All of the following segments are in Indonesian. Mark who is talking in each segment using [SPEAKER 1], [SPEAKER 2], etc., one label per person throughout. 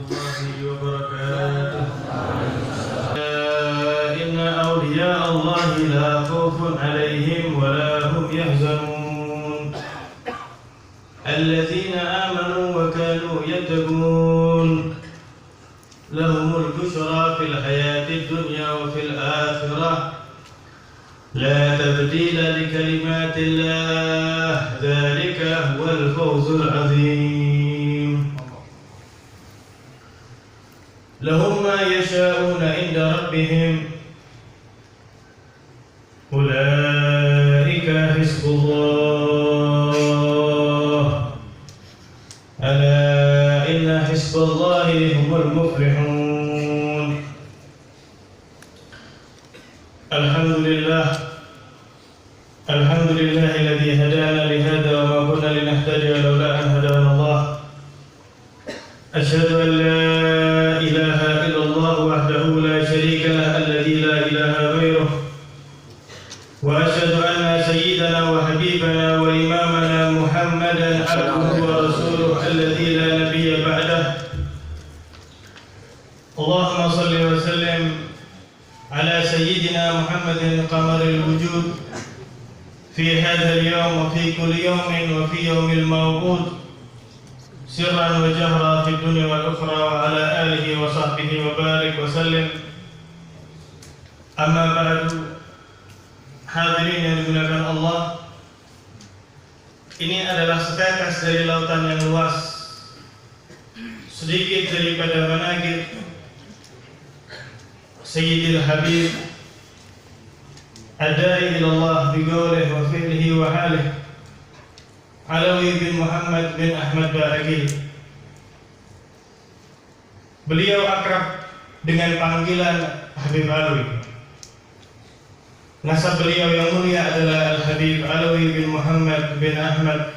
[SPEAKER 1] الله وبركاته. إن أولياء الله لا خوف عليهم ولا هم يحزنون الذين آمنوا وكانوا يتقون لهم البشرى في الحياة الدنيا وفي الآخرة لا تبديل لكلمات الله ذلك هو الفوز العظيم. لهم ما يشاءون عند ربهم أولئك حزب الله ألا إن حزب الله هم المفلحون. الحمد لله الذي هدانا لهذا وما كنا لنهتدي لولا أن هدانا الله. أشهد أن لا إله إلا الله وحده لا شريك له الذي لا إله غيره، وأشهد أن سيدنا وحبيبنا وإمامنا محمدا عبده ورسوله الذي لا نبي بعده. اللهم صل وسلم على سيدنا محمد قمر الوجود في هذا اليوم وفي كل يوم وفي يوم الموعود سرا وجهرا في الدنيا والأخرى وعلى آله وصحبه وبارك وسلم. أما بعد، hadirin yang dimuliakan Allah, ini adalah setetes dari lautan yang luas, sedikit daripada manaqib Sayyidil Habib Ad-Da'i ilallah biqaulihi wa fi'lihi wa halihi Alawi bin Muhammad bin Ahmad Ba'agil. Beliau akrab dengan panggilan Habib Alawi. Nasab beliau yang mulia adalah Al-Habib Alawi bin Muhammad bin Ahmad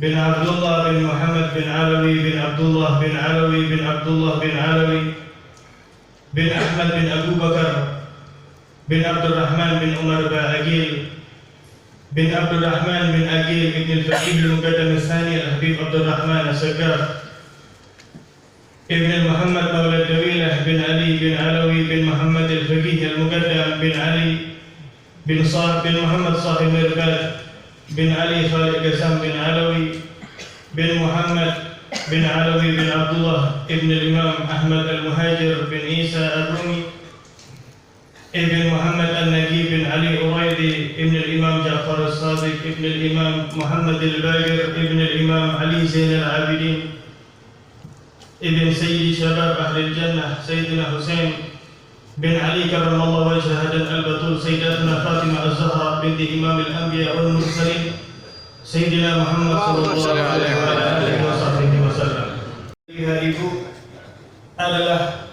[SPEAKER 1] bin Abdullah bin Muhammad bin Alawi bin Abdullah bin Alawi bin Abdullah bin Alawi bin Ahmad bin Abu Bakar bin Abdurrahman bin Umar Ba'agil bin Abdurrahman bin Agil bin Al-Faqih Al-Muqaddam Al-Thani Al-Habib Abdurrahman Al-Saggar Ibn Muhammad Maulad Dawilah bin Ali bin Alawi bin Muhammad Al-Faqih Al-Muqaddam bin Ali bin Muhammad Sahib Mirbad bin Ali Khalid Qasam bin Alawi bin Muhammad bin Alawi bin Abdullah Ibn Imam Ahmad Al-Muhajir bin Isa Al-Rumi Ibn Muhammad Al-Nagi bin Ali Uraidi Ibn Imam Ja'far Al-Sadiq Ibn Imam Muhammad Al-Bagir Ibn Imam Ali Zain Al-Abidin Ibn Sayyidi Syabab Ahli Jannah Sayyidina Hussein bin Ali Karamallahu Wajhah dan Al-Batul Sayyidatuna Fatimah Az-Zahra binti Imam Al-Anbiya wal Mursalin Sayyidina Muhammad sallallahu alaihi wasallam. Ibu adalah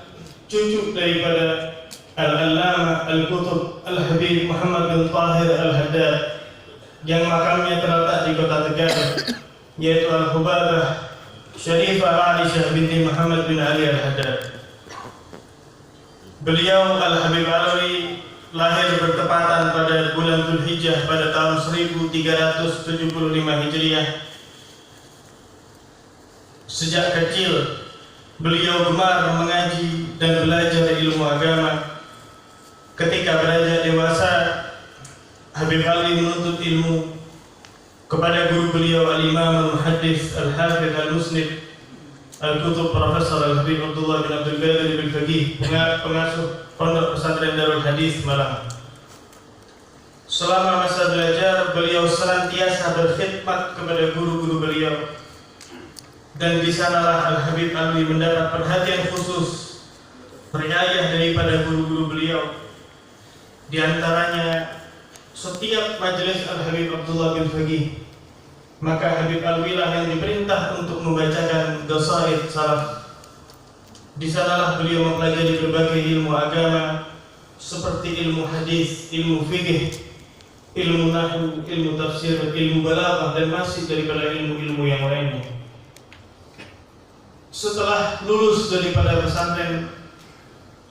[SPEAKER 1] cucu daripada Al-Allama Al-Qutub Al-Habib Muhammad bin Tahir Al-Haddad yang makamnya terletak di kota Tegal, yaitu Al-Hubabah Syarifah Aisyah binti Muhammad bin Ali Al-Haddad. Beliau Al-Habib Alawi lahir bertepatan pada bulan Dzulhijjah pada tahun 1375 Hijriah. Sejak kecil beliau gemar mengaji dan belajar ilmu agama. Ketika beranjak dewasa, Habib Alawi menuntut ilmu kepada guru beliau Al-Imam Al-Muhaddits Al-Hafidz Al-Musnid Al-Qutub Profesor Al-Habib Abdullah bin Abdul Qadir bin Faqih, pengasuh Pondok Pesantren Darul Hadis Malang. Selama masa belajar, beliau senantiasa berkhidmat kepada guru-guru beliau, dan di sanalah Al-Habib Alawi mendapat perhatian khusus, riayah daripada guru-guru beliau. Di antaranya, setiap majelis Al-Habib Abdullah bin Faqih, maka Habib Alawi lah yang diperintah untuk membacakan Qasaid Salaf. Di sanalah beliau mempelajari berbagai ilmu agama seperti ilmu hadis, ilmu fikih, ilmu nahwu, ilmu tafsir, ilmu balaghah, dan masih daripada ilmu-ilmu yang lainnya. Setelah lulus daripada pesantren,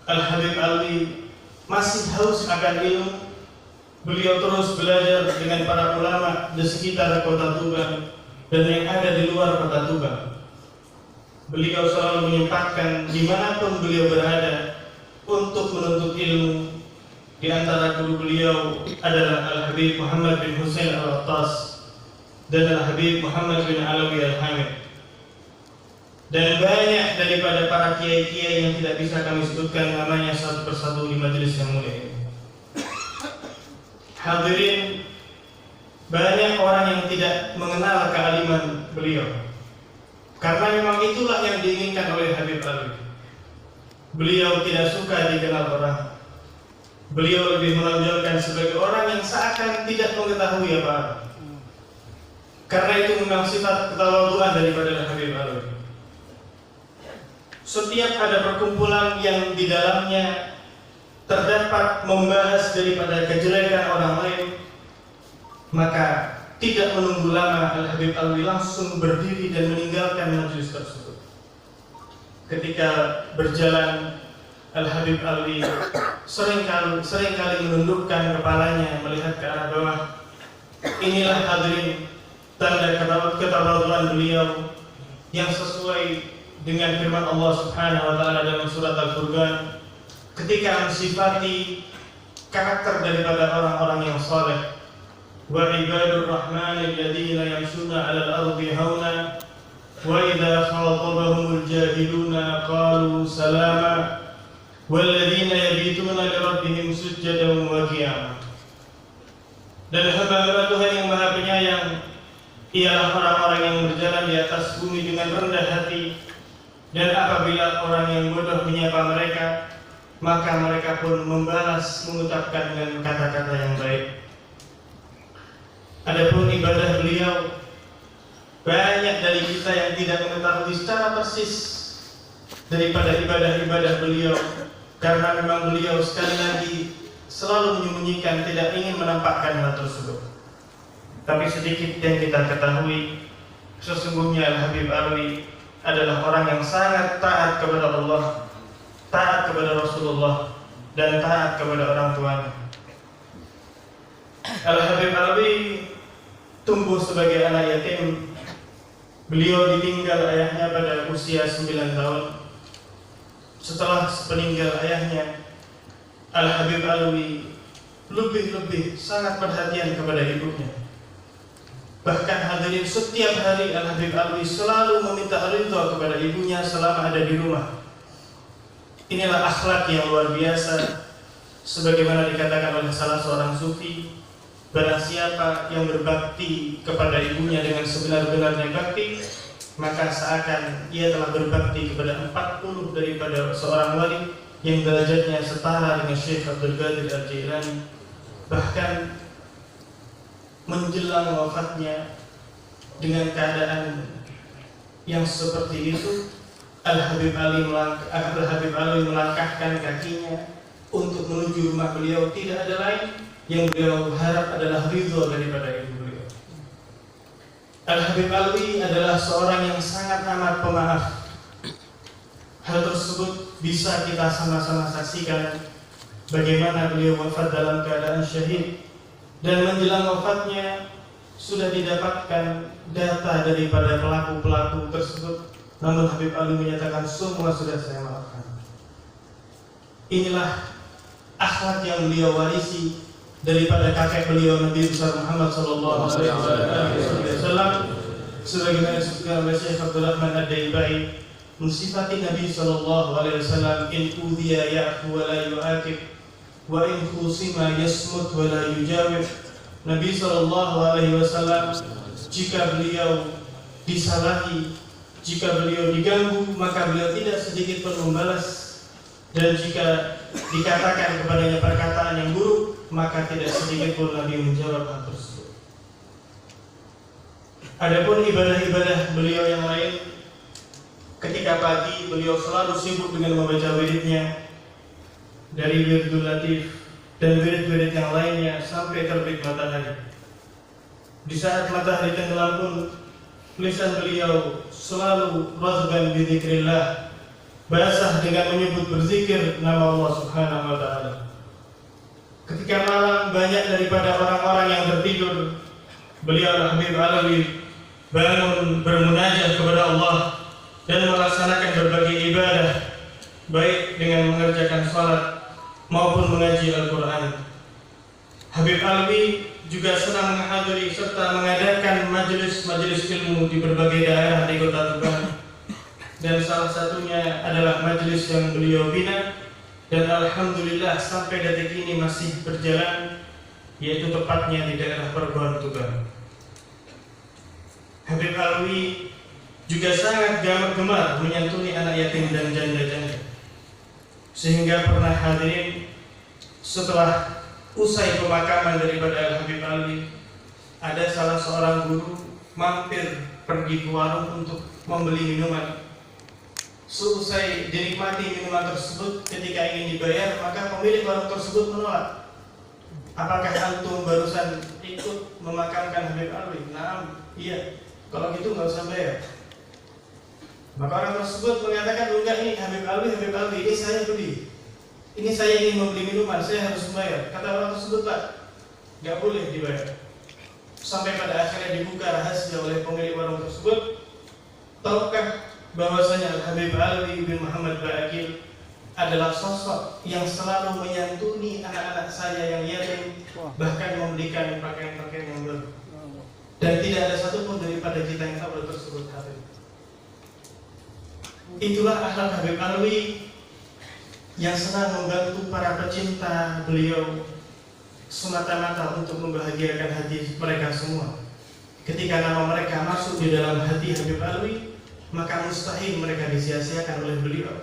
[SPEAKER 1] Al-Habib Alawi masih haus akan ilmu. Beliau terus belajar dengan para ulama di sekitar kota Tuban dan yang ada di luar kota Tuban. beliau selalu menyempatkan dimanapun beliau berada untuk menuntut ilmu. Di antara guru beliau adalah Al-Habib Muhammad bin Husain Al-Attas dan Al-Habib Muhammad bin Alawi Al-Hamid. Dan banyak daripada para kiai-kiai yang tidak bisa kami sebutkan namanya satu persatu di majelis yang mulia ini. Hadirin, banyak orang yang tidak mengenal kealiman beliau, karena memang itulah yang diinginkan oleh Habib Alawi. Beliau tidak suka dikenal orang. Beliau lebih menonjolkan sebagai orang yang seakan tidak mengetahui apa-apa. Karena itu memang sifat ketawaduan daripada Habib Alawi. Setiap ada perkumpulan yang di dalamnya terdapat membahas daripada kejelekan orang lain, maka tidak menunggu lama Al-Habib Alawi langsung berdiri dan meninggalkan majelis tersebut. Ketika berjalan, Al-Habib Alawi seringkali menundukkan kepalanya melihat ke arah bawah. Inilah hadirin tanda ketawaduan beliau yang sesuai dengan firman Allah Subhanahu wa taala dalam surat Al-Furqan ketika mensifati karakter daripada orang-orang yang saleh. Wa ibadur rahmanil ladzina yamshuna 'alal ardi hauna wa idza khatabahumul jahiluna qalu salama walladzina yabituna lirabbihim sujjadan wa qiyama. Dan hamba Tuhan yang Maha Penyayang ialah orang-orang yang berjalan di atas bumi dengan rendah hati, dan apabila orang yang bodoh menyapa mereka, maka mereka pun membalas mengucapkan dengan kata-kata yang baik. Adapun ibadah beliau, banyak dari kita yang tidak mengetahui secara persis daripada ibadah-ibadah beliau, karena memang beliau sekali lagi selalu menyembunyikan, tidak ingin menampakkan hal tersebut. Tapi sedikit yang kita ketahui, sesungguhnya Al-Habib Alawi adalah orang yang sangat taat kepada Allah, taat kepada Rasulullah, dan taat kepada orang tuanya. Al-Habib Alawi tumbuh sebagai anak yatim. Beliau ditinggal ayahnya pada usia 9 tahun. Setelah peninggal ayahnya, Al-Habib Alawi lebih sangat perhatian kepada ibunya. Bahkan hadirin, setiap hari Al-Habib Alawi selalu meminta ridha kepada ibunya selama ada di rumah. Inilah akhlak yang luar biasa, sebagaimana dikatakan oleh salah seorang sufi, barang siapa yang berbakti kepada ibunya dengan sebenar-benarnya bakti, maka seakan ia telah berbakti kepada 40 daripada seorang wali yang derajatnya setara dengan Syekh Abdul Qadir Al-Jailani. Bahkan menjelang wafatnya, dengan keadaan yang seperti itu, Al-Habib Alawi melangkahkan kakinya untuk menuju rumah beliau. Tidak ada lain yang beliau harap adalah ridho daripada ibu beliau. Al-Habib Alawi adalah seorang yang sangat amat pemaaf. Hal tersebut bisa kita sama-sama saksikan bagaimana beliau wafat dalam keadaan syahid, dan menjelang wafatnya sudah didapatkan data daripada pelaku-pelaku tersebut, namun Habib Alawi menyatakan semua sudah saya maafkan. Inilah akhlak yang beliau warisi daripada kakek beliau Nabi besar Muhammad sallallahu alaihi wasallam, sebagaimana disebutkan oleh Syekh Abdul Rahman Ad-Daibai mensifati Nabi sallallahu alaihi wasallam, in udhiya ya'fu wa la yu'aqib wa in khusima yasmut wa la yujawib. Nabi sallallahu alaihi wasallam, jika beliau disalahi, jika beliau diganggu, maka beliau tidak sedikit pun membalas, dan jika dikatakan kepadanya perkataan yang buruk, maka tidak sedikit pun Nabi menjawab hal tersebut. Adapun ibadah-ibadah beliau yang lain, ketika pagi beliau selalu sibuk dengan membaca wiridnya, dari wiridul latif dan wirid-wirid yang lainnya sampai terbit matahari. Di saat matahari tenggelam pun, lisan beliau selalu razban bi dzikrillah, basah dengan menyebut berzikir nama Allah Subhanahu wa taala. Ketika malam banyak daripada orang-orang yang tertidur, beliau Al-Habib Alawi bangun bermunajat kepada Allah dan melaksanakan berbagai ibadah, baik dengan mengerjakan salat maupun mengaji Al-Quran. Habib Alwi juga senang menghadiri serta mengadakan majelis-majelis ilmu di berbagai daerah di Kota Tuban, dan salah satunya adalah majelis yang beliau bina dan alhamdulillah sampai detik ini masih berjalan, yaitu tepatnya di daerah Perbuan Tuban. Habib Alwi juga sangat gemar menyantuni anak yatim dan janda-janda, sehingga pernah hadirin setelah usai pemakaman daripada Habib Alwi, ada salah seorang guru mampir pergi ke warung untuk membeli minuman. Seusai dinikmati minuman tersebut, ketika ingin dibayar, maka pemilik warung tersebut menolak. Apakah antum barusan ikut memakamkan Habib Alwi? Nah, iya. Kalau gitu nggak usah bayar. Maka orang tersebut mengatakan, enggak, ini Habib Alwi, ini saya beli. Ini saya ingin membeli minuman, saya harus membayar. Kata orang tersebut, Pak, nggak boleh dibayar. Sampai pada akhirnya dibuka rahasia oleh pemilik warung tersebut. Tahukah bahwasanya Habib Alwi bin Muhammad Ba'akil adalah sosok yang selalu menyantuni anak-anak saya yang yatim, bahkan memberikan pakaian-pakaian yang baru. Dan tidak ada satupun daripada kita yang tahu tersebut hadir. Itulah akhlak Habib Alwi yang senang membantu para pecinta beliau semata-mata untuk membahagiakan hati mereka semua. Ketika nama mereka masuk di dalam hati Habib Alwi, maka mustahil mereka disia-siakan oleh beliau.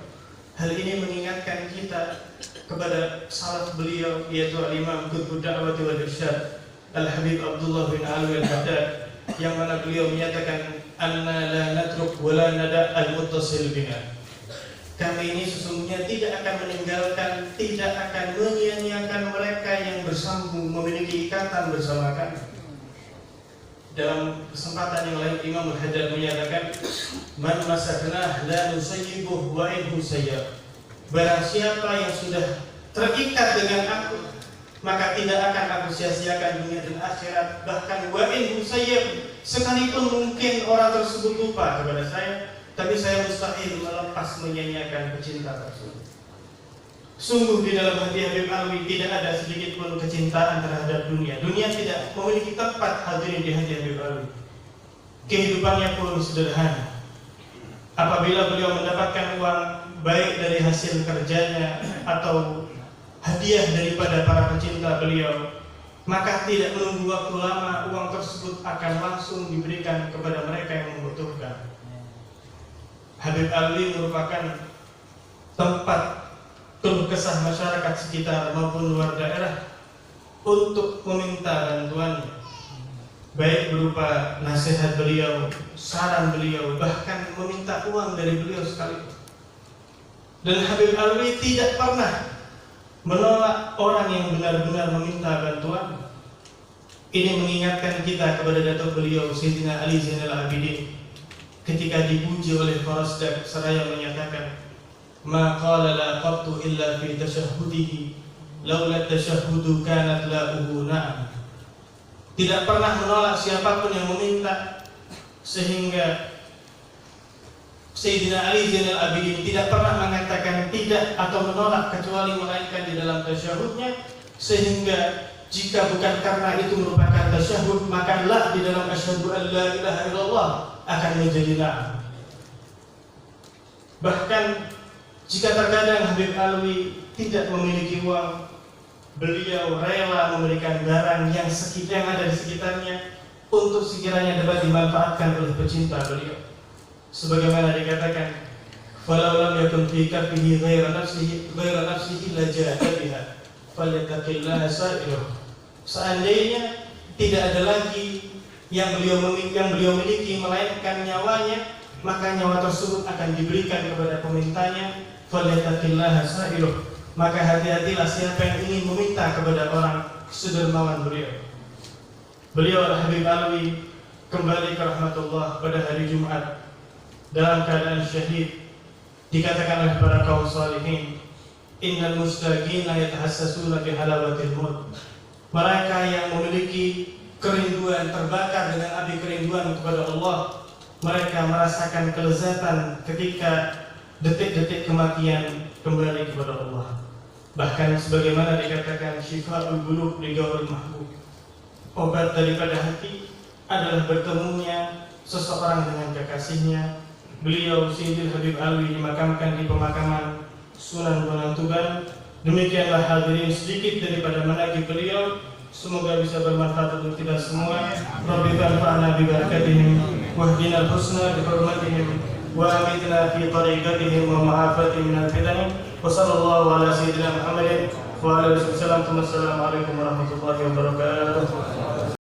[SPEAKER 1] Hal ini mengingatkan kita kepada salaf beliau, yaitu Al-Imam Qutbud Da'wati wal Irsyad Al-Habib Abdullah bin Alwi Al-Baghdad, yang mana beliau menyatakan, anna la natruk wa la nada' al-muttasil bina. Kami ini sesungguhnya tidak akan meninggalkan, tidak akan menyia-nyiakan mereka yang bersambung, memiliki ikatan bersama kami. Dalam kesempatan yang lain, Imam Al-Haddad menyatakan, man masaknah la nusayyibuh wa in husayyab. Barang siapa yang sudah terikat dengan aku, maka tidak akan aku sia-siakan dunia dan akhirat. Bahkan wa in husayyab, sekalipun mungkin orang tersebut lupa kepada saya, tapi saya mustahil melepas menyia-nyiakan pecinta tersebut. Sungguh di dalam hati Habib Alwi tidak ada sedikit pun kecintaan terhadap dunia. Dunia tidak memiliki tempat hadirin di hati Habib Alwi. Kehidupannya pun sederhana. Apabila beliau mendapatkan uang baik dari hasil kerjanya atau hadiah daripada para pecinta beliau, maka tidak menunggu waktu lama, uang tersebut akan langsung diberikan kepada mereka yang membutuhkan. Habib Alwi merupakan tempat keluh kesah masyarakat sekitar maupun luar daerah untuk meminta bantuannya, baik berupa nasihat beliau, saran beliau, bahkan meminta uang dari beliau sekalipun. Dan Habib Alwi tidak pernah menolak orang yang benar-benar meminta bantuan. Ini mengingatkan kita kepada datuk beliau Sayyidina Ali Zainal Abidin ketika dipuji oleh Farasdak seraya menyatakan, ma qala la qattu illa fi tashahhudihi laula tashahhudu kanat la'uhu na'am. Tidak pernah menolak siapapun yang meminta, sehingga Sayyidina Ali Zainal Abidin tidak pernah mengatakan tidak atau menolak kecuali melainkan di dalam tasyahudnya, sehingga jika bukan karena itu merupakan tasyahud, maka la di dalam asyhadu an la ilaha illallah akan menjadi la. Bahkan jika terkadang Habib Alwi tidak memiliki uang, beliau rela memberikan barang yang ada di sekitarnya untuk sekiranya dapat dimanfaatkan oleh pecinta beliau. Sebagaimana dikatakan, falau lam yakun fi kafihi ghaira nafsihi la jahada biha falyattaqillaha sa'iruh. Seandainya tidak ada lagi yang beliau miliki melainkan nyawanya, maka nyawa tersebut akan diberikan kepada pemintanya. Falyattaqillaha sa'iruh. Maka hati-hatilah siapa yang ingin meminta kepada orang sedermawan beliau. Beliau Habib Alwi kembali ke rahmatullah pada hari Jumat dalam keadaan syahid. Dikatakan oleh para kaum salihin, innal mustaqina yatahassasuna bi halawatil maut. Mereka yang memiliki kerinduan, terbakar dengan api kerinduan kepada Allah, mereka merasakan kelezatan ketika detik-detik kematian kembali kepada Allah. Bahkan sebagaimana dikatakan syifa'ul qulub li ghauril mahbub, obat daripada hati adalah bertemunya seseorang dengan kekasihnya. Beliau Sayyidil Habib Alwi dimakamkan di pemakaman Sunan Gunung Tuban. Demikianlah hadirin sedikit daripada manaqib beliau. Semoga bisa bermanfaat untuk kita semua. Rabbi anfa'na bi barakatihim wahdina al-husna bi hurmatihim wa amitna fi tariqatihim wa ma'afatihim min al-fitan. Wa sallallahu ala sayyidina Muhammadin wa ala alihi wasallam. Assalamualaikum warahmatullahi wabarakatuh.